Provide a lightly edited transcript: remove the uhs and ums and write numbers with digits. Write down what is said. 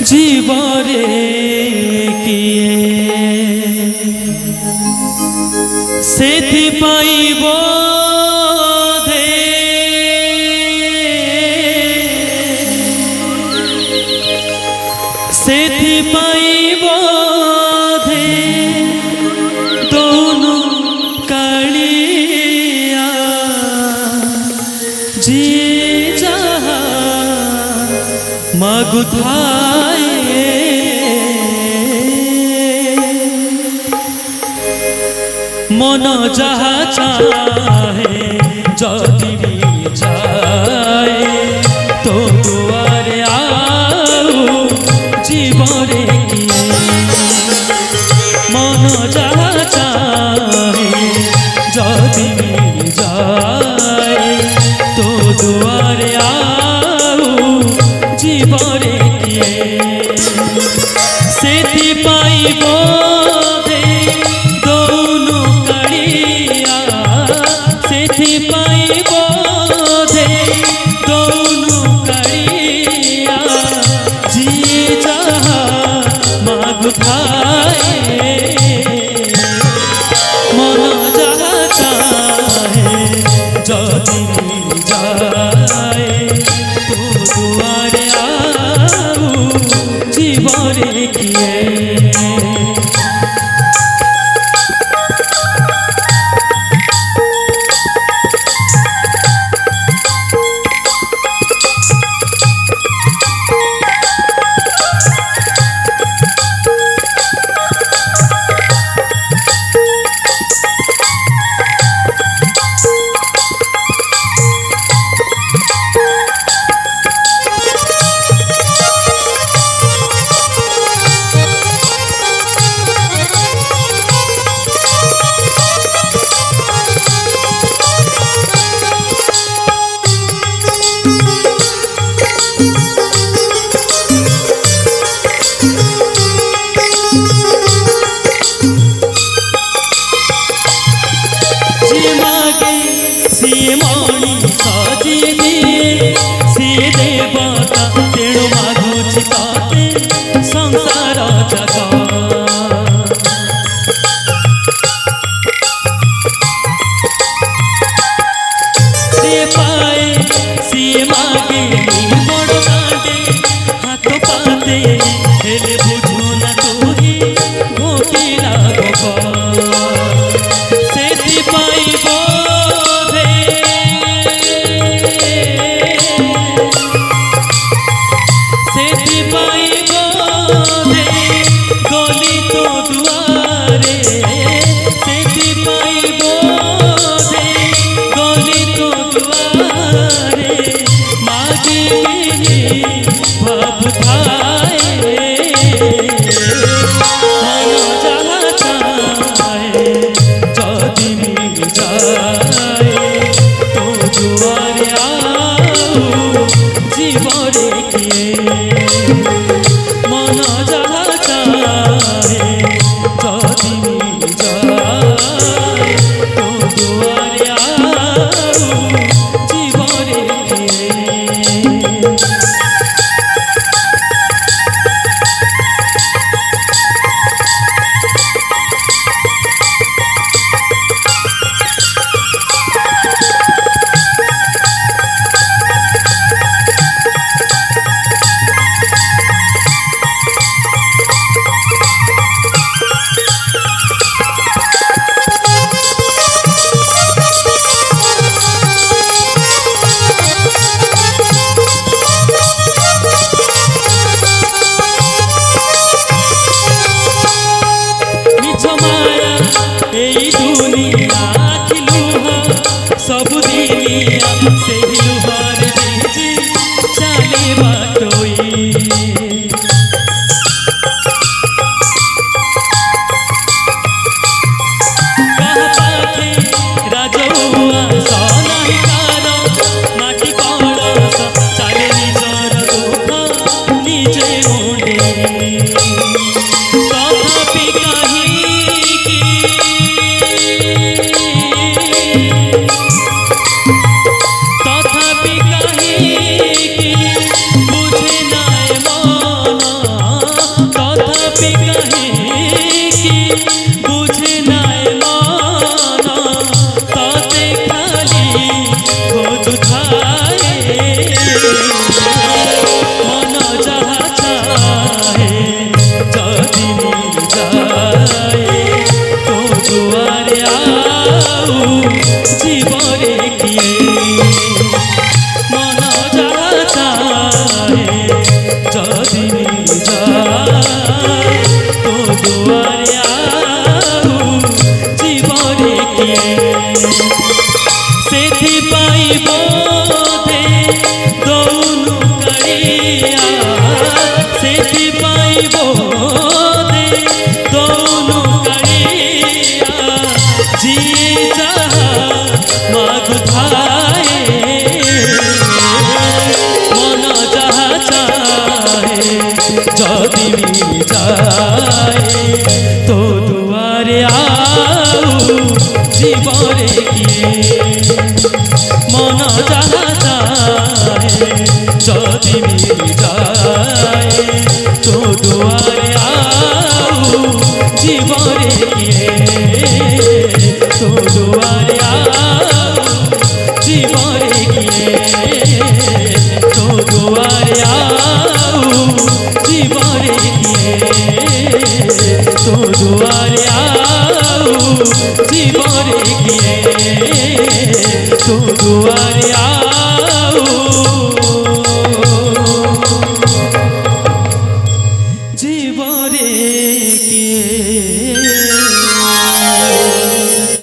জীবরে কিয়ে সেথি পাইব সেথি পাইব দোনো কালিয়া যে যাহা মাগুথায় মন যাহা চাহে যদি যায় তো দুয়ারে আও জীবরে কিয়ে মন যাহা চাহে যদি যায় তো দুয়ারে আও জীবরে কিয়ে সেথি পাইব পাইব দৌনু কাড়িয়া জিয়ে যাহা মাগুথায় মন যাহা চাহে যদি যায় তো দুয়ারে আও জীবরে কিয়ে মণি সাজি দিয়ে সে দেবতা তেণু মাগুছি তাতে সংসার জগৎ সে পায়ে সে মাগে বড় কাঁদে হাত পাতে হেলে বুঝু না তুই ভোকিলা গোপাল সেথি পাইব গলিত দুয়ারে সেথি পাইব গলিত দুয়ারে মাগিনি ভাবুথায় মন যাহা চাহে যদি যায় তো দুয়ারে আও জীবরে কিয়ে মন যাহা চাহে যদি যায় তো দুয়ারে আও জীবরে কিয়ে এই দুনিয়া খিলুহ সবু দিনিয়া সেই লুহার ভিজি চালে বাটই কাহা পাখি রাজৌয়া সনাই কার মাটি কলস চালে নিজর দুঃখ নিজে মুঁডে তথাপি কাহিকি তথা तो दुआरे आओ जीवरे किए मन जहा चाहे जदि मिल जाए तो दुआरे आओ जीवरे किए तो दुआरे आओ जीवरे किए तो दुआरे आओ जीवरे किए तो दुआरे आओ जीवरे किए तो दुआरे आओ